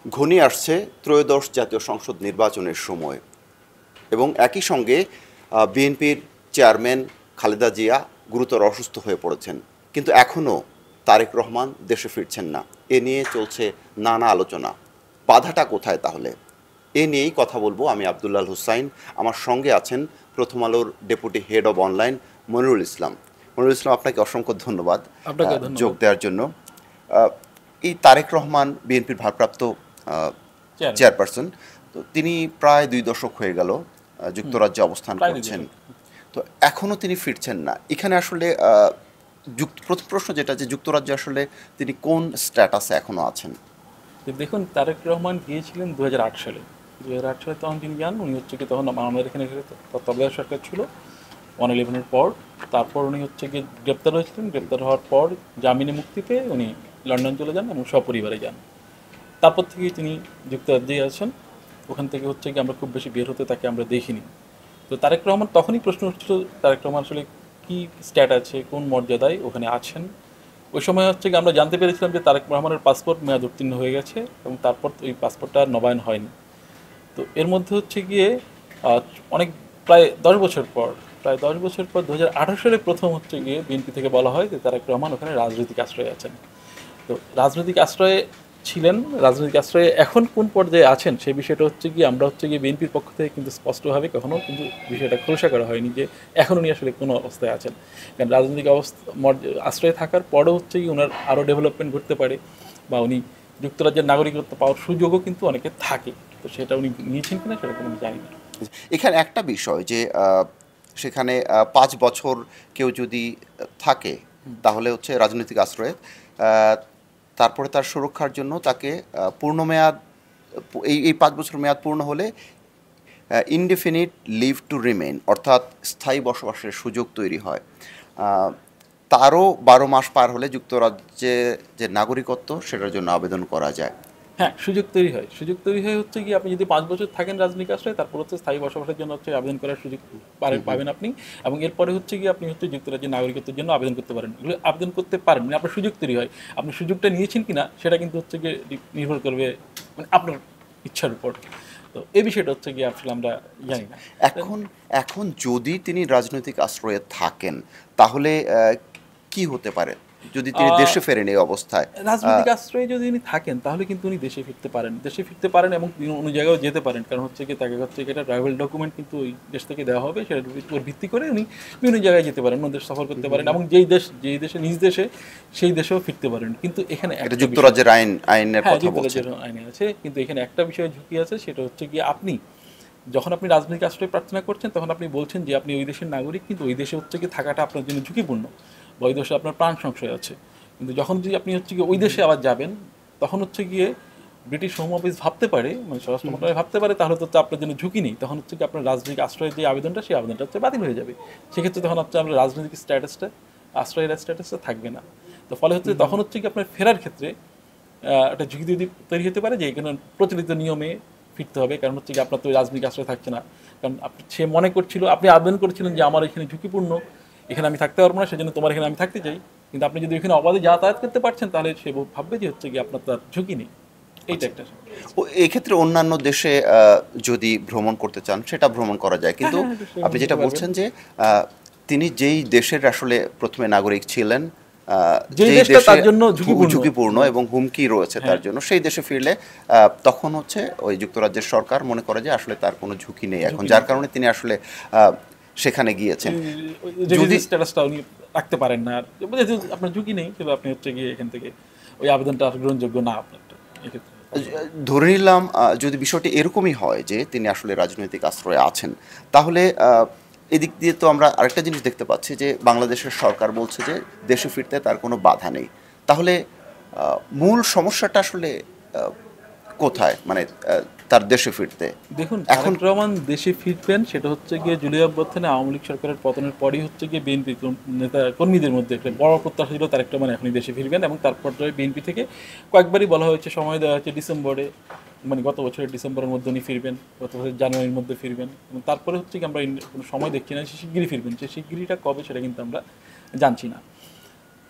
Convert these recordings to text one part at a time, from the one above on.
ঘনিয়ে আসছে ত্রয়োদশ জাতীয় সংসদ নির্বাচনের সময় এবং একই সঙ্গে বিএনপির চেয়ারম্যান খালেদা জিয়া গুরুতর অসুস্থ হয়ে পড়েছেন, কিন্তু এখনও তারেক রহমান দেশে ফিরছেন না। এ নিয়ে চলছে নানা আলোচনা। বাধাটা কোথায় তাহলে? এ নিয়েই কথা বলবো। আমি আবদুল্লাল হুসাইন, আমার সঙ্গে আছেন প্রথম আলোর deputy head of online Monirul Islam. Monirul Islam, আপনাকে অসংখ্য ধন্যবাদ আপনাকে যোগ ধন্যবাদ। দেওয়ার জন্য। এই তারেক রহমান বিএনপির ভারপ্রাপ্ত চেয়ারপারসন, তো তিনি প্রায় 2 দশক হয়ে গেল যুক্তরাজ্যে অবস্থান প্রায় করছেন, দুই দশক। তো এখনও তিনি ফিরছেন না। এখানে আসলে প্রথম প্রশ্ন যেটা, যে যুক্তরাজ্যে আসলে তিনি কোন স্ট্যাটাসে এখনও আছেন? দেখুন, তারেক রহমান গিয়েছিলেন 2008 সালে। 2008 সালে তখন তিনি যান। উনি হচ্ছে কি তখন আমাদের এখানে তত্ত্বাবধায়ক সরকার ছিল 1/11-এর পর। তারপর উনি হচ্ছে গিয়ে গ্রেপ্তার হয়েছিলেন। গ্রেপ্তার হওয়ার পর জামিনে মুক্তি পেয়ে উনি লন্ডন চলে যান এবং সপরিবারে যান। তারপর থেকেই তিনি যুক্তরাজ্যেই আছেন। ওখান থেকে হচ্ছে কি আমরা খুব বেশি বের হতে তাকে আমরা দেখিনি। তো তারেক রহমান তখনই প্রশ্ন উঠছিল, তারেক রহমান আসলে কী স্ট্যাট আছে, কোন মর্যাদায় ওখানে আছেন। ওই সময় হচ্ছে কি আমরা জানতে পেরেছিলাম যে তারেক রহমানের পাসপোর্ট মেয়াদ উত্তীর্ণ হয়ে গেছে এবং তারপর ওই পাসপোর্টটা আর নবায়ন হয়নি। তো এর মধ্যে হচ্ছে গিয়ে আহ, অনেক প্রায় 10 বছর পর 2018 সালে প্রথম হচ্ছে গিয়ে বিএনপি থেকে বলা হয় যে তারেক রহমান ওখানে রাজনৈতিক আশ্রয়ে আছেন। তো রাজনৈতিক আশ্রয়ে ছিলেন, রাজনৈতিক আশ্রয়ে এখন কোন পর্যায়ে আছেন সেই বিষয়টা হচ্ছে কি আমরা হচ্ছে গিয়ে বিএনপির পক্ষ থেকে কিন্তু স্পষ্টভাবে কখনো কিন্তু বিষয়টা খোলসা করা হয়নি যে এখন উনি আসলে কোনো অবস্থায় আছেন। কারণ রাজনৈতিক আশ্রয়ে থাকার পরেও হচ্ছে কি ওনার আরও ডেভেলপমেন্ট ঘটতে পারে বা উনি যুক্তরাজ্যের নাগরিকত্ব পাওয়ার সুযোগও কিন্তু অনেকে থাকে। তো সেটা উনি নিয়েছেন কিনা সেটা কিন্তু আমি জানি না। এখানে একটা বিষয় যে সেখানে 5 বছর কেউ যদি থাকে, তাহলে হচ্ছে রাজনৈতিক আশ্রয়ে, আহ, তারপরে তার সুরক্ষার জন্য তাকে পূর্ণমেয়াদ, এই 5 বছর মেয়াদ পূর্ণ হলে ইনডেফিনিট লিভ টু রিমেইন, অর্থাৎ স্থায়ী বসবাসের সুযোগ তৈরি হয়। আহ, তারও 12 মাস পার হলে যুক্তরাজ্যে যে নাগরিকত্ব, সেটার জন্য আবেদন করা যায়। হ্যাঁ, সুযোগ তৈরি হয় হচ্ছে কি আপনি যদি 5 বছর থাকেন রাজনৈতিক আশ্রয়ে, তারপর হচ্ছে স্থায়ী বসবাসের জন্য হচ্ছে আবেদন করার সুযোগ পাবেন আপনি। এবং এরপরে হচ্ছে কি আপনি হচ্ছে যুক্তরাজ্যের নাগরিকত্বের জন্য আবেদন করতে পারেন। এগুলো আবেদন করতে পারেন মানে আপনার সুযোগ তৈরি হয়। আপনি সুযোগটা নিয়েছেন কিনা সেটা কিন্তু হচ্ছে গিয়ে নির্ভর করবে মানে আপনার ইচ্ছার উপর। তো এই বিষয়টা হচ্ছে গিয়ে আসলে আমরা জানি না। এখন এখন যদি তিনি রাজনৈতিক আশ্রয়ে থাকেন, তাহলে কি হতে পারে যদি তিনি আহ, দেশে ফেরেন এই অবস্থায়? রাজনৈতিক আশ্রয়ে যদি উনি থাকেন তাহলে কিন্তু উনি দেশে ফিরতে পারেন এবং তিনি অন্য জায়গায়ও যেতে পারেন। কারণ হচ্ছে কি তাকে হচ্ছে কি একটা ট্রাভেল ডকুমেন্ট কিন্তু ওই দেশ থেকে দেওয়া হবে, সেটার উপর ভিত্তি করে উনি বিভিন্ন জায়গায় যেতে পারেন, অন্য দেশ সফর করতে পারেন এবং যেই দেশে নিজ দেশে সেই দেশেও ফিরতে পারেন। কিন্তু এখানে এটা একটা বিষয়, যুক্তরাজ্যের আইনের হ্যাঁ কথা বলছেন। যুক্তরাজ্যের আইনে আছে, কিন্তু এখানে একটা বিষয়ে ঝুঁকি আছে। সেটা হচ্ছে কি যখন আপনি রাজনৈতিক আশ্রয় প্রার্থনা করছেন তখন আপনি বলছেন যে আপনি ওই দেশের নাগরিক, কিন্তু ওই দেশে হচ্ছে কি থাকাটা আপনার জন্য ঝুঁকিপূর্ণ বা ওই দেশে আপনার প্রাণ সংশয় আছে। কিন্তু যখন যদি আপনি হচ্ছে গিয়ে ওই দেশে আবার যাবেন, তখন হচ্ছে গিয়ে ব্রিটিশ হোম অফিস ভাবতে পারে, মানে স্বরাষ্ট্র মন্ত্রণালয় ভাবতে পারে তাহলে তো আপনার জন্য ঝুঁকি নেই। তখন হচ্ছে কি আপনার রাজনৈতিক আশ্রয়ের যে আবেদনটা, সেই আবেদনটা হচ্ছে বাতিল হয়ে যাবে। সেক্ষেত্রে তখন হচ্ছে আপনার রাজনৈতিক আশ্রয়ের স্ট্যাটাসটা থাকবে না। তো ফলে হচ্ছে তখন হচ্ছে কি আপনার ফেরার ক্ষেত্রে একটা ঝুঁকি তৈরি হতে পারে যে এখানে প্রচলিত নিয়মে ফিরতে হবে। কারণ হচ্ছে কি আপনার তো রাজনৈতিক আশ্রয় থাকছে না। কারণ সে মনে করছিল, আপনি আবেদন করেছিলেন যে আমার এখানে ঝুঁকিপূর্ণ, এখানে আমি থাকতে পারবো না, সেজন্য তোমার এখানে আমি থাকতে চাই। কিন্তু আপনি যদি এখানে অবাধে যাতায়াত করতে পারছেন তাহলে সে ভাববে যে হচ্ছে কি আপনার তার ঝুঁকি নেই। এইটা আচ্ছা, একটা সমস্যা আছে। ও এক্ষেত্রে অন্যান্য দেশে যদি ভ্রমণ করতে চান, সেটা ভ্রমণ করা যায়, হ্যাঁ কিন্তু হ্যাঁ হ্যাঁ, আপনি সেরকম যেতে যেটা পারবেন। বলছেন যে তিনি যেই দেশের আসলে প্রথমে নাগরিক ছিলেন, যেই যেই দেশটা দেশে তার জন্য ঝুঁকিপূর্ণ। ঝুঁকিপূর্ণ হ্যাঁ এবং হুমকি রয়েছে হ্যাঁ। তার জন্য, সেই দেশে ফিরলে তখন হচ্ছে ওই যুক্তরাজ্যের সরকার মনে করে যে আসলে তার কোনো ঝুঁকি নেই এখন, ঝুঁকি যার নেই। কারণে তিনি আসলে আহ, সেখানে গিয়েছেন। যদি রেফিউজি স্ট্যাটাসটা উনি রাখতে পারেন না। আর যেহেতু আপনার ঝুঁকি নেই, কিন্তু আপনি হচ্ছে গিয়ে এখান থেকে ওই আবেদনটা আর গ্রহণযোগ্য না আপনারটা এক্ষেত্রে। ধরে নিলাম যদি বিষয়টি এরকমই হয় যে তিনি আসলে রাজনৈতিক আশ্রয়ে আছেন, তাহলে এদিক দিয়ে তো আমরা আরেকটা জিনিস দেখতে পাচ্ছি যে বাংলাদেশের সরকার বলছে যে দেশে ফিরতে তার কোনো বাধা নেই। তাহলে মূল সমস্যাটা আসলে আহ, কোথায়, মানে তার দেশে ফিরতে দেখুন, এখন? তারেক রহমান দেশে ফিরবেন সেটা হচ্ছে গিয়ে জুলাই অভ্যুত্থানে আওয়ামী লীগ সরকারের পতনের পরই হচ্ছে গিয়ে বিএনপি নেতা কর্মীদের মধ্যে একটা বড় প্রত্যাশা ছিল তারেক রহমান এখনই দেশে ফিরবেন। এবং তারপর বিএনপি থেকে কয়েকবারই বলা হয়েছে, সময় দেওয়া হয়েছে ডিসেম্বরে, মানে গত বছরের ডিসেম্বরের মধ্যে উনি ফিরবেন, গত বছরের জানুয়ারির মধ্যে ফিরবেন। এবং তারপরে হচ্ছে কি আমরা কোনো সময় দেখছি না সে শিগগিরই ফিরবেন। সে শিগগিরিটা কবে সেটা কিন্তু আমরা জানছি না।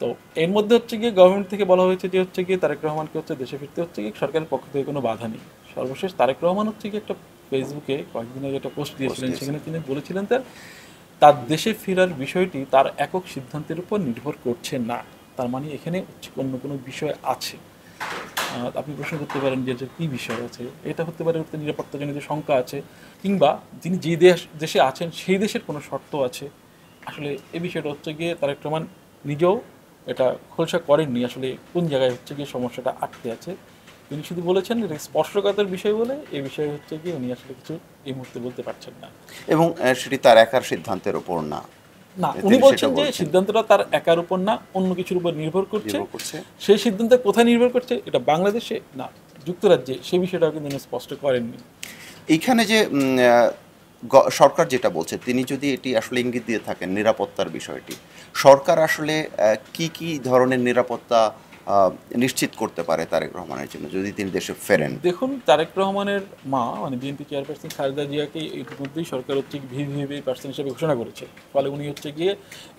তো তো এর মধ্যে হচ্ছে গিয়ে গভর্নমেন্ট থেকে বলা হয়েছে যে হচ্ছে গিয়ে তারেক রহমানকে হচ্ছে দেশে ফিরতে হচ্ছে গিয়ে সরকারের পক্ষ থেকে কোনো বাধা নেই। সর্বশেষ তারেক রহমান হচ্ছে গিয়ে একটা ফেসবুকে কয়েকদিন আগে একটা পোস্ট দিয়েছিলেন, সেখানে তিনি বলেছিলেন তার দেশে ফেরার বিষয়টি তার একক সিদ্ধান্তের উপর নির্ভর করছে না। তার মানে এখানে অন্য কোনো বিষয় আছে। আপনি প্রশ্ন করতে পারেন যে কী বিষয় আছে, এটা হতে পারে নিরাপত্তাজনিত শঙ্কা আছে, কিংবা তিনি যে দেশে আছেন সেই দেশের কোনো শর্ত আছে। আসলে এই বিষয়টা হচ্ছে গিয়ে তারেক রহমান নিজেও এটা খোলসা করেননি আসলে কোন জায়গায় হচ্ছে গিয়ে সমস্যাটা আটকে আছে। তিনি শুধু বলেছেন এটা স্পর্শকাতর বিষয় বলে এই বিষয়ে হচ্ছে গিয়ে উনি আসলে কিছু এই মুহূর্তে বলতে পারছেন না। এবং সেটি তার একার সিদ্ধান্তের উপর না, না, উনি বলছেন যে সিদ্ধান্তটা তার একার উপর না, অন্য কিছুর উপর নির্ভর করছে। সেই সিদ্ধান্ত কোথায় নির্ভর করছে, এটা বাংলাদেশে না যুক্তরাজ্যে, সেই বিষয়টাও কিন্তু স্পষ্ট করেননি। এইখানে যে সরকার যেটা বলছে, তিনি যদি এটি আসলে ইঙ্গিত দিয়ে থাকেন নিরাপত্তার বিষয়টি, সরকার আসলে কি কি ধরনের নিরাপত্তা নিশ্চিত করতে পারে তারেক রহমানের জন্য যদি তিনি দেশে ফেরেন? দেখুন, তারেক রহমানের মা মানে বিএনপি চেয়ারপারসন খালেদা জিয়াকে ইতিমধ্যেই সরকার হচ্ছে ভিভিআইপি পার্সন হিসেবে ঘোষণা করেছে। ফলে উনি হচ্ছে গিয়ে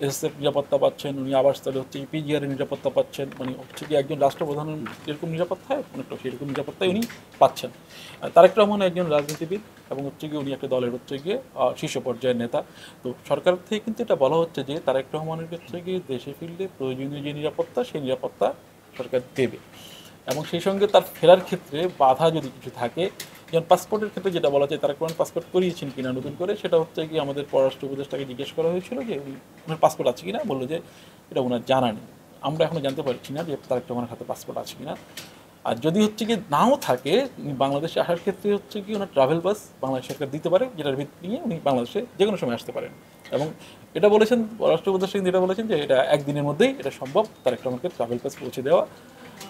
এসএসএফ নিরাপত্তা পাচ্ছেন, উনি আবাসস্থলে হচ্ছে পিজিআরের নিরাপত্তা পাচ্ছেন, মানে হচ্ছে গিয়ে একজন রাষ্ট্রপ্রধান যেরকম নিরাপত্তা হয় অনেকটা সেরকম নিরাপত্তাই উনি পাচ্ছেন। তারেক রহমান একজন রাজনীতিবিদ এবং হচ্ছে গিয়ে উনি একটা দলের হচ্ছে গিয়ে শীর্ষ পর্যায়ের নেতা। তো সরকার থেকে কিন্তু এটা বলা হচ্ছে যে তারেক রহমানের হচ্ছে গিয়ে দেশে ফিরলে প্রয়োজনীয় যে নিরাপত্তা সেই নিরাপত্তা সরকার দেবে। এবং সেই সঙ্গে তার ফেরার ক্ষেত্রে বাধা যদি কিছু থাকে, যেমন পাসপোর্টের ক্ষেত্রে যেটা বলা যায় তারেক রহমান পাসপোর্ট করিয়েছেন কিনা নতুন করে, সেটা হচ্ছে কি আমাদের পররাষ্ট্র উপদেষ্টাকে জিজ্ঞেস করা হয়েছিল যে ওনার পাসপোর্ট আছে কিনা, বললো যে এটা ওনার জানা নেই। আমরা এখনও জানতে পারছি না যে তারেক রহমানের হাতে পাসপোর্ট আছে কিনা। আর যদি হচ্ছে কি নাও থাকে, বাংলাদেশে আসার ক্ষেত্রে হচ্ছে কি ওনার ট্রাভেল পাস বাংলাদেশ সরকার দিতে পারে, যেটার ভিত্তি নিয়ে উনি বাংলাদেশে যে কোনো সময় আসতে পারেন। এবং এটা বলেছেন পররাষ্ট্র উপদেষ্টা কিন্তু এটা বলেছেন যে এটা একদিনের মধ্যেই এটা সম্ভব তারেক রহমানকে ট্রাভেল পাস পৌঁছে দেওয়া,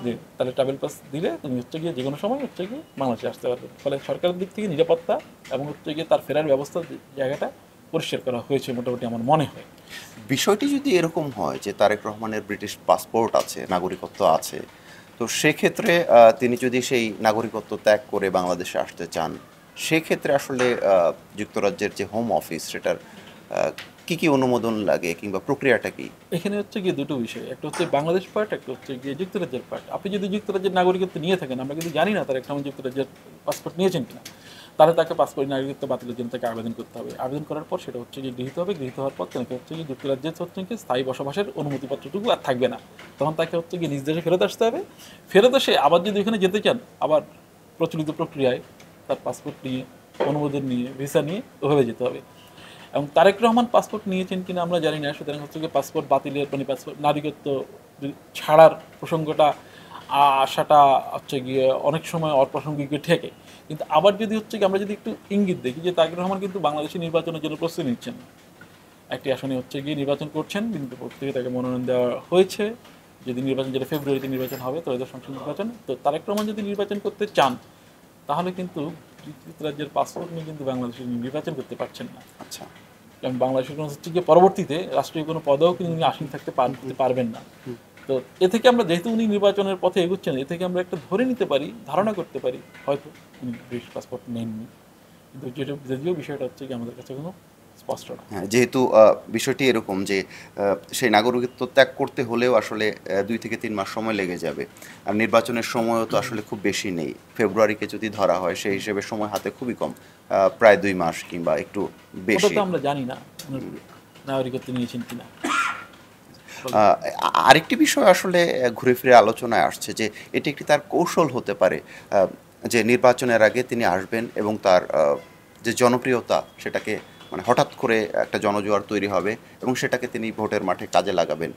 যে তাহলে ট্রাভেল পাস দিলে তুমি হচ্ছে গিয়ে যে কোনো সময় হচ্ছে গিয়ে বাংলাদেশে আসতে পারবেন। ফলে সরকারের দিক থেকে নিরাপত্তা এবং হচ্ছে গিয়ে তার ফেরার ব্যবস্থা জায়গাটা পরিষ্কার করা হয়েছে মোটামুটি আমার মনে হয়। বিষয়টি যদি এরকম হয় যে তারেক রহমানের ব্রিটিশ পাসপোর্ট আছে, নাগরিকত্ব আছে, তো সেক্ষেত্রে তিনি যদি সেই নাগরিকত্ব ত্যাগ করে বাংলাদেশে আসতে চান, সেক্ষেত্রে আসলে যুক্তরাজ্যের যে হোম অফিস সেটার কি কি অনুমোদন লাগে কিংবা প্রক্রিয়াটা কি? এখানে হচ্ছে গিয়ে দুটো বিষয়, একটা হচ্ছে বাংলাদেশ পার্ট, একটা হচ্ছে গিয়ে যুক্তরাজ্যের পার্ট। আপনি যদি যুক্তরাজ্যের নাগরিকত্ব নিয়ে থাকেন, আমরা কিন্তু জানি না তার একটা যুক্তরাজ্যের পাসপোর্ট নিয়েছেন কিনা, তাহলে তাকে পাসপোর্ট নাগরিকত্ব বাতিলের জন্য তাকে আবেদন করতে হবে। আবেদন করার পর সেটা হচ্ছে গিয়ে গৃহীত হবে, গৃহীত হওয়ার পর তাকে হচ্ছে গিয়ে যুক্তরাজ্যের হচ্ছে গিয়ে স্থায়ী বসবাসের অনুমতিপত্রটুকু আর থাকবে না, তখন তাকে হচ্ছে গিয়ে নিজ দেশে ফেরত আসতে হবে। ফেরত এসে আবার যদি এখানে যেতে চান, আবার প্রচলিত প্রক্রিয়ায় তার পাসপোর্ট নিয়ে, অনুমোদন নিয়ে, ভিসা নিয়ে ওভাবে যেতে হবে। এবং তারেক রহমান পাসপোর্ট নিয়েছেন কিনা আমরা জানি না, সুতরাং হচ্ছে গিয়ে পাসপোর্ট বাতিলের মানে পাসপোর্ট নাগরিকত্ব ছাড়ার প্রসঙ্গটা আসাটা হচ্ছে গিয়ে অনেক সময় অপ্রাসঙ্গিক ঠেকে। কিন্তু আবার যদি হচ্ছে গিয়ে আমরা যদি একটু ইঙ্গিত দেখি যে তারেক রহমান কিন্তু বাংলাদেশে নির্বাচনের জন্য প্রস্তুতি নিচ্ছেন, একটি আসনে হচ্ছে গিয়ে নির্বাচন করছেন, বিএনপির পক্ষ থেকে তাকে মনোনয়ন দেওয়া হয়েছে। যদি নির্বাচন, যেটা ফেব্রুয়ারিতে নির্বাচন হবে, ত্রয়োদশ সংসদ নির্বাচন, তো তারেক রহমান যদি নির্বাচন করতে চান তাহলে কিন্তু যুক্তরাজ্যের পাসপোর্ট নিয়ে কিন্তু বাংলাদেশে নির্বাচন করতে পারছেন না। আচ্ছা, কারণ বাংলাদেশের কোনো হচ্ছে গিয়ে পরবর্তীতে রাষ্ট্রীয় কোনো পদেও কিন্তু উনি আসীন থাকতে পারবেন না। তো এ থেকে আমরা, যেহেতু উনি নির্বাচনের পথে এগুচ্ছেন, এ থেকে আমরা একটা ধরে নিতে পারি, ধারণা করতে পারি হয়তো উনি ব্রিটিশ পাসপোর্ট নেননি। কিন্তু যদিও বিষয়টা হচ্ছে কি আমাদের কাছে কোনো স্পষ্ট না। হ্যাঁ, যেহেতু বিষয়টি এরকম যে সেই নাগরিকত্ব ত্যাগ করতে হলেও আসলে 2 থেকে 3 মাস সময় লেগে যাবে, আর নির্বাচনের সময়ও তো আসলে খুব বেশি নেই। ফেব্রুয়ারিকে যদি ধরা হয় সেই হিসেবে সময় হাতে খুবই কম, প্রায় 2 মাস কিংবা একটু বেশি। ওটা তো আমরা জানি না নাগরিকত্ব নিয়েছেন কিনা। আরেকটি বিষয় আসলে ঘুরে ফিরে আলোচনায় আসছে যে এটি একটি তার কৌশল হতে পারে, যে নির্বাচনের আগে তিনি আসবেন এবং তার যে জনপ্রিয়তা সেটাকে মানে হঠাৎ করে একটা জনজোয়ার তৈরি হবে এবং সেটাকে তিনি ভোটের মাঠে কাজে লাগাবেন।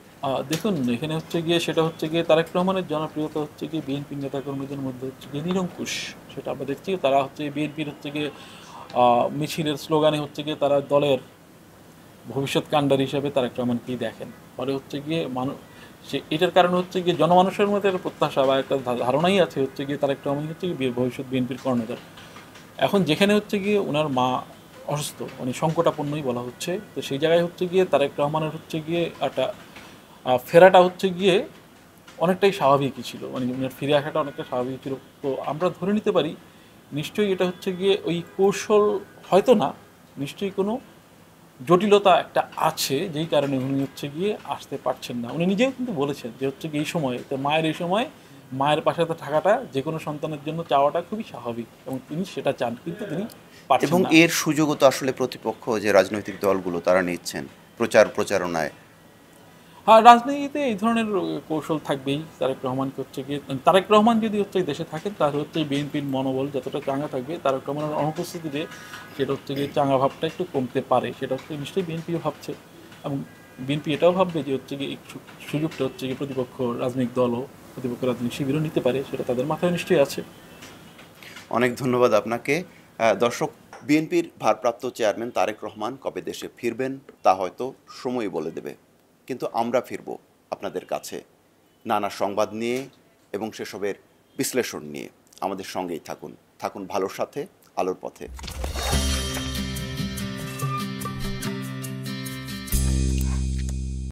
দেখুন, এখানে হচ্ছে গিয়ে সেটা হচ্ছে গিয়ে তারেক রহমানের জনপ্রিয়তা হচ্ছে গিয়ে বিএনপি নেতাকর্মীদের মধ্যে হচ্ছে গিয়ে নিরঙ্কুশ। সেটা আমরা দেখছি, তারা হচ্ছে বিএনপির হচ্ছে গিয়ে মিছিলের স্লোগানে হচ্ছে গিয়ে তারা দলের ভবিষ্যৎ কাণ্ডারি হিসেবে তারেক রহমানকেই দেখেন। পরে হচ্ছে গিয়ে সে এটার কারণে হচ্ছে গিয়ে জনমানুষের মধ্যে একটা প্রত্যাশা বা একটা ধারণাই আছে হচ্ছে গিয়ে তারেক রহমান হচ্ছে গিয়ে ভবিষ্যৎ বিএনপির কর্ণধার। এখন যেখানে হচ্ছে গিয়ে ওনার মা অসুস্থ, মানে সংকটাপন্নই বলা হচ্ছে, তো সেই জায়গায় হচ্ছে গিয়ে তারেক রহমানের হচ্ছে গিয়ে একটা ফেরাটা হচ্ছে গিয়ে অনেকটাই স্বাভাবিকই ছিল, মানে ওনার ফিরে আসাটা অনেকটা স্বাভাবিক ছিল। তো আমরা ধরে নিতে পারি নিশ্চয়ই এটা হচ্ছে গিয়ে ওই কৌশল হয়তো না, নিশ্চয়ই কোনো জটিলতা একটা আছে, যেই কারণে উনি হচ্ছে গিয়ে আসতে পারছেন না। উনি নিজেও কিন্তু বলেছেন যে হচ্ছে গিয়ে এই সময়ে তো মায়ের এই সময় মায়ের পাশে থাকাটা যে কোনো সন্তানের জন্য চাওয়াটা খুবই স্বাভাবিক এবং তিনি সেটা চান, কিন্তু তিনি পারছেন এবং না। এর সুযোগও তো আসলে প্রতিপক্ষ যে রাজনৈতিক দলগুলো তারা নিচ্ছেন প্রচারণায়। হ্যাঁ, রাজনীতিতে এই ধরনের কৌশল থাকবেই। তারেক রহমানকে হচ্ছে গিয়ে, তারেক রহমান যদি হচ্ছে দেশে থাকেন তাহলে হচ্ছে বিএনপির মনোবল যতটা চাঙ্গা থাকবে, তারেক রহমানের অনুপস্থিতিতে সেটা হচ্ছে গিয়ে চাঙ্গা ভাবটা একটু কমতে পারে। সেটা হচ্ছে নিশ্চয়ই বিএনপিও ভাবছে, এবং বিএনপি এটাও ভাববে যে হচ্ছে গিয়ে এই সুযোগটা হচ্ছে গিয়ে প্রতিপক্ষ রাজনৈতিক দলও, প্রতিপক্ষ রাজনৈতিক শিবিরও নিতে পারে, সেটা তাদের মাথায় নিশ্চয়ই আছে। অনেক ধন্যবাদ আপনাকে। দর্শক, বিএনপির ভারপ্রাপ্ত চেয়ারম্যান তারেক রহমান কবে দেশে ফিরবেন তা হয়তো সময় বলে দেবে, কিন্তু আমরা ফিরব আপনাদের কাছে নানা সংবাদ নিয়ে এবং সেসবের বিশ্লেষণ নিয়ে। আমাদের সঙ্গেই থাকুন, থাকুন ভালোর সাথে, আলোর পথে।